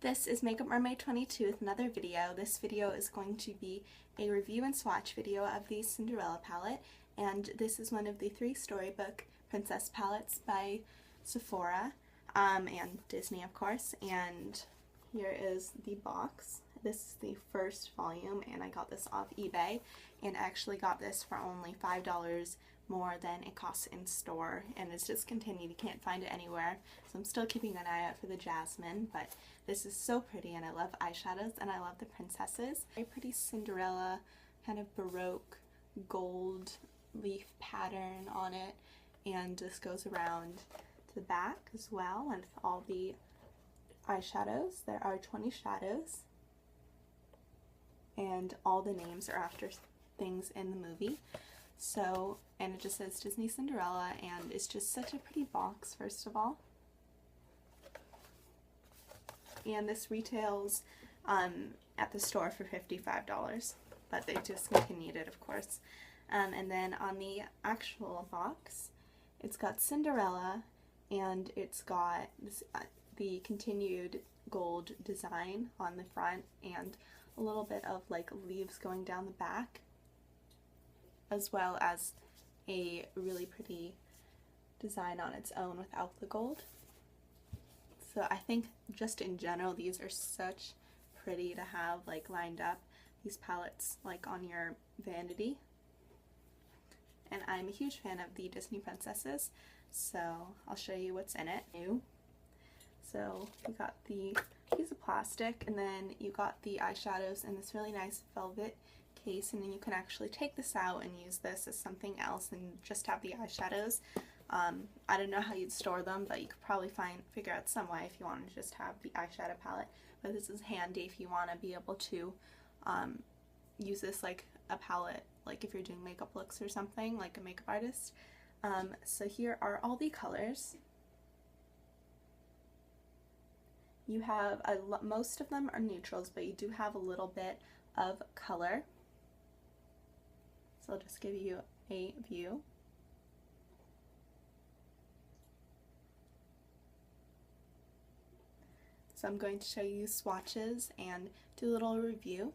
This is Makeup Mermaid 22 with another video. This video is going to be a review and swatch video of the Cinderella palette, and this is one of the 3 Storybook Princess palettes by Sephora and Disney, of course. And here is the box. This is the first volume, and I got this off eBay, and I actually got this for only $5 more than it costs in store, and it's discontinued. You can't find it anywhere, so I'm still keeping an eye out for the Jasmine. But this is so pretty, and I love eyeshadows, and I love the princesses. Very pretty Cinderella kind of Baroque gold leaf pattern on it, and this goes around to the back as well with all the eyeshadows. There are 20 shadows, and all the names are after things in the movie. So, and it just says Disney Cinderella, and it's just such a pretty box, first of all. And this retails at the store for $55, but they discontinued it, of course. And then on the actual box, it's got Cinderella, and it's got this, the continued gold design on the front, and a little bit of like leaves going down the back, as well as a really pretty design on its own without the gold. So I think just in general, these are such pretty to have like lined up, these palettes like on your vanity. And I'm a huge fan of the Disney princesses, so I'll show you what's in it. So you got the piece of plastic, and then you got the eyeshadows in this really nice velvet case, and then you can actually take this out and use this as something else and just have the eyeshadows. I don't know how you'd store them, but you could probably figure out some way if you want to just have the eyeshadow palette. But this is handy if you want to be able to use this like a palette, like if you're doing makeup looks or something, like a makeup artist. So here are all the colors. You have most of them are neutrals, but you do have a little bit of color. So I'll just give you a view. So I'm going to show you swatches and do a little review.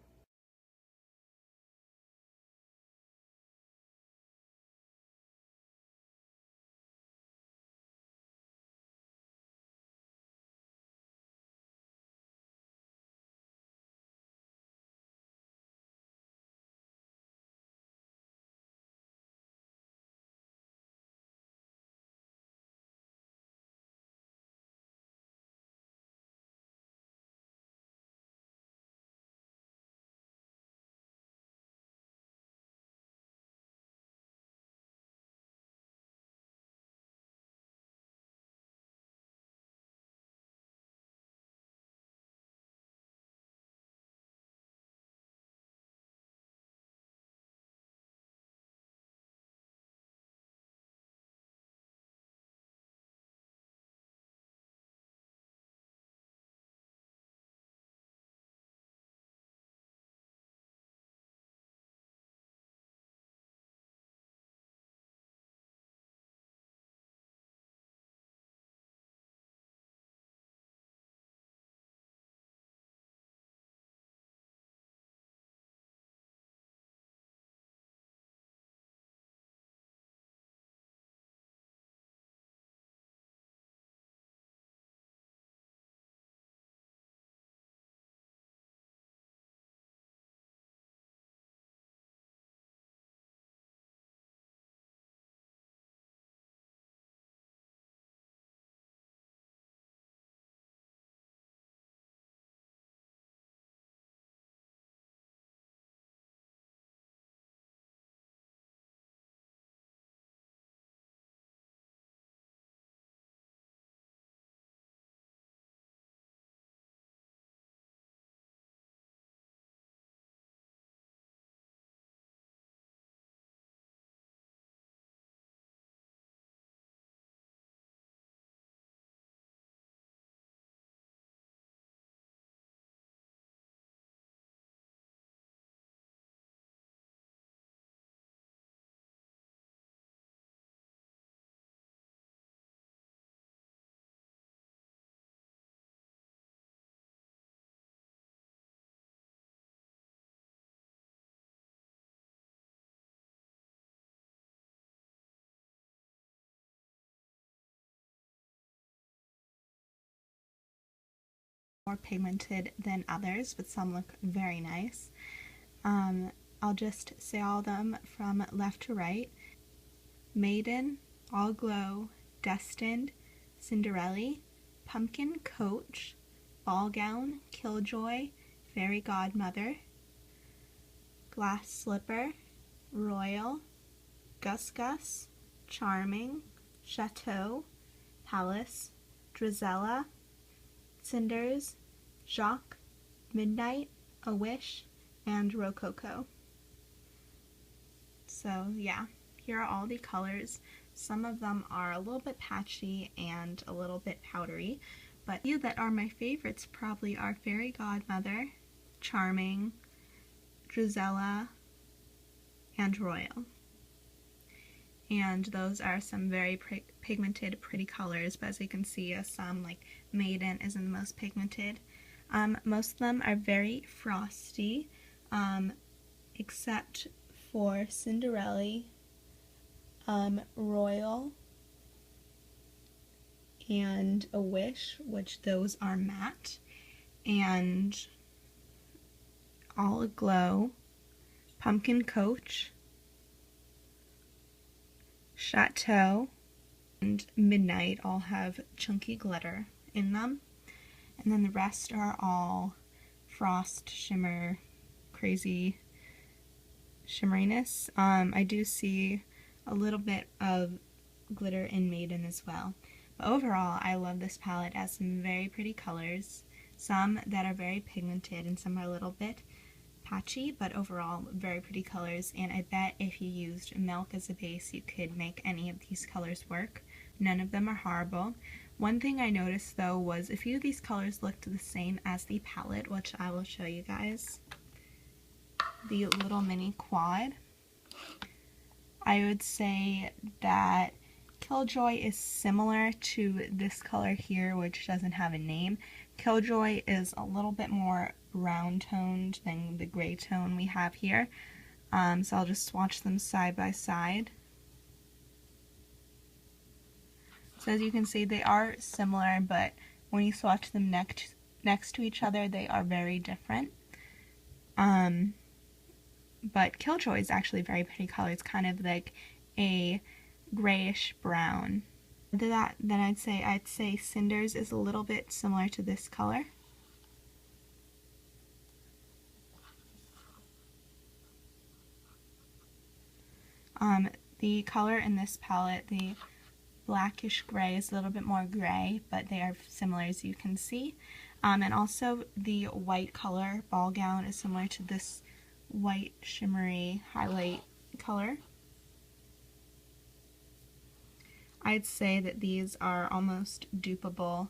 more pigmented than others, but some look very nice. I'll just say all of them from left to right. Maiden, All Glow, Destined, Cinderella, Pumpkin Coach, Ball Gown, Killjoy, Fairy Godmother, Glass Slipper, Royal, Gus Gus, Charming, Chateau, Palace, Drizella, Cinders, Jacques, Midnight, A Wish, and Rococo. So yeah, here are all the colors. Some of them are a little bit patchy and a little bit powdery, but a few that are my favorites probably are Fairy Godmother, Charming, Drizella, and Royal. And those are some very pigmented, pretty colors, but as you can see, some like Maiden isn't the most pigmented. Most of them are very frosty, except for Cinderella, Royal, and A Wish, which those are matte, and All Aglow, Pumpkin Coach, Chateau, and Midnight all have chunky glitter in them, and then the rest are all frost, shimmer, crazy shimmeriness. I do see a little bit of glitter in Maiden as well. But overall, I love this palette. It has some very pretty colors, some that are very pigmented and some are a little bit patchy, but overall very pretty colors, and I bet if you used milk as a base you could make any of these colors work. None of them are horrible. One thing I noticed though was a few of these colors looked the same as the palette, which I will show you guys. The little mini quad. I would say that Killjoy is similar to this color here, which doesn't have a name. Killjoy is a little bit more brown toned than the gray tone we have here. So I'll just swatch them side by side. So as you can see, they are similar, but when you swatch them next to each other, they are very different. But Killjoy is actually a very pretty color. It's kind of like a grayish brown. Then I'd say Cinders is a little bit similar to this color. The color in this palette, the blackish gray, is a little bit more gray, but they are similar as you can see. And also the white color, Ball Gown, is similar to this white shimmery highlight color. I'd say that these are almost dupeable.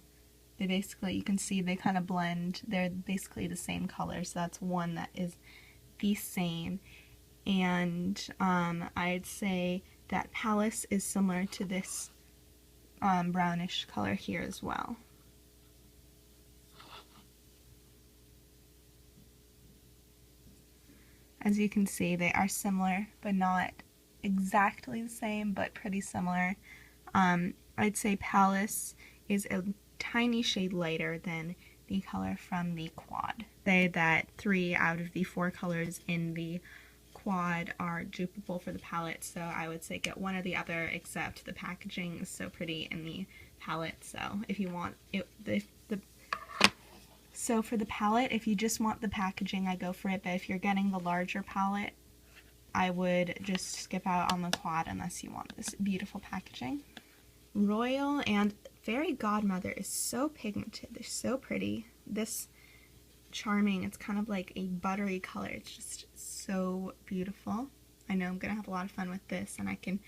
They basically, you can see they kind of blend. They're basically the same color, so that's one that is the same. And I'd say that Palace is similar to this brownish color here as well. As you can see, they are similar, but not exactly the same, but pretty similar. I'd say Palace is a tiny shade lighter than the color from the quad. Say that 3 out of the 4 colors in the quad are dupeable for the palette, so I would say get one or the other, except the packaging is so pretty in the palette. So if you want it, so for the palette, if you just want the packaging, I go for it, but if you're getting the larger palette, I would just skip out on the quad unless you want this beautiful packaging. Royal and Fairy Godmother is so pigmented. They're so pretty. This Charming, it's kind of like a buttery color. It's just so beautiful. I know I'm going to have a lot of fun with this, and I can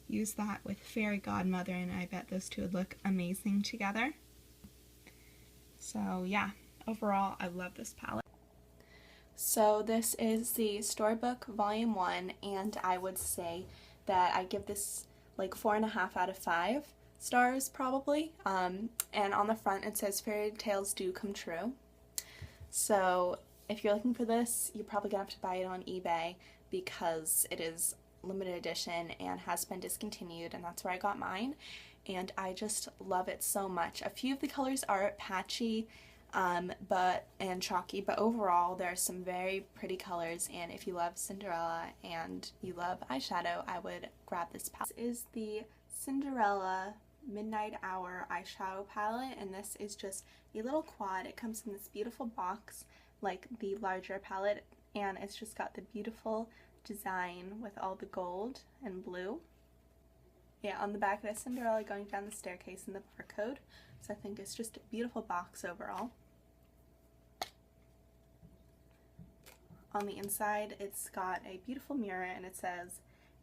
use that with Fairy Godmother, and I bet those two would look amazing together. So yeah, overall, I love this palette. So this is the Storybook Volume 1, and I would say that I give this like 4.5 out of 5 stars probably. And on the front it says fairy tales do come true. So if you're looking for this, you're probably gonna have to buy it on eBay because it is limited edition and has been discontinued, and that's where I got mine. And I just love it so much. A few of the colors are patchy, and chalky, but overall there's some very pretty colors, and if you love Cinderella and you love eyeshadow, I would grab this palette. This is the Cinderella Midnight Hour eyeshadow palette, and this is just a little quad. It comes in this beautiful box like the larger palette, and it's just got the beautiful design with all the gold and blue. Yeah, on the back it has Cinderella going down the staircase and the barcode, so I think it's just a beautiful box overall. On the inside it's got a beautiful mirror, and it says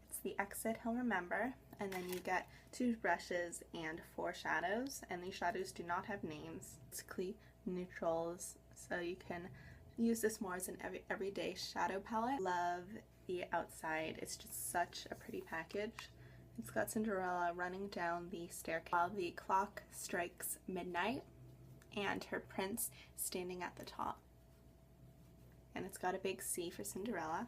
it's the exit he'll remember, and then you get 2 brushes and 4 shadows, and these shadows do not have names. It's basically neutrals, so you can use this more as an everyday shadow palette. Love the outside, it's just such a pretty package. It's got Cinderella running down the staircase while the clock strikes midnight, and her prince standing at the top. And it's got a big C for Cinderella.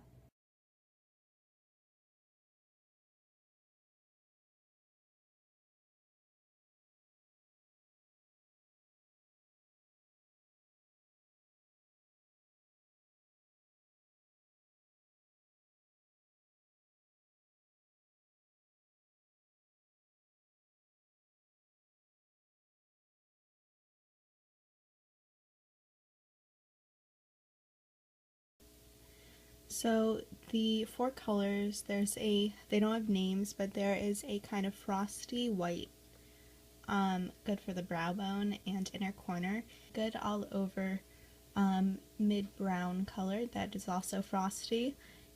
So the 4 colors, they don't have names, but there is a kind of frosty white, good for the brow bone and inner corner, good all over mid-brown color that is also frosty,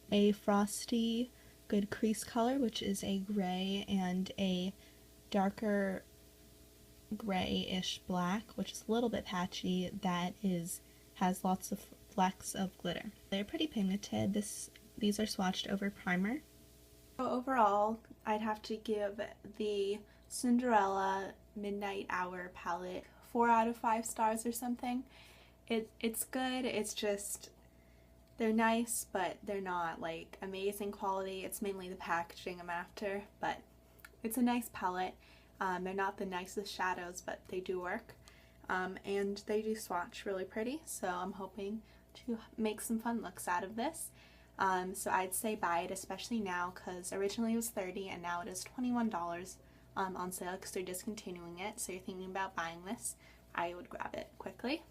a frosty good crease color which is a gray, and a darker grayish black which is a little bit patchy that has lots of flecks of glitter. They're pretty pigmented. These are swatched over primer. So overall, I'd have to give the Cinderella Midnight Hour palette 4 out of 5 stars or something. It's good, it's just, they're nice, but they're not like amazing quality. It's mainly the packaging I'm after, but it's a nice palette. They're not the nicest shadows, but they do work. And they do swatch really pretty, so I'm hoping to make some fun looks out of this. So I'd say buy it, especially now, because originally it was $30 and now it is $21 on sale because they're discontinuing it. So you're thinking about buying this, I would grab it quickly.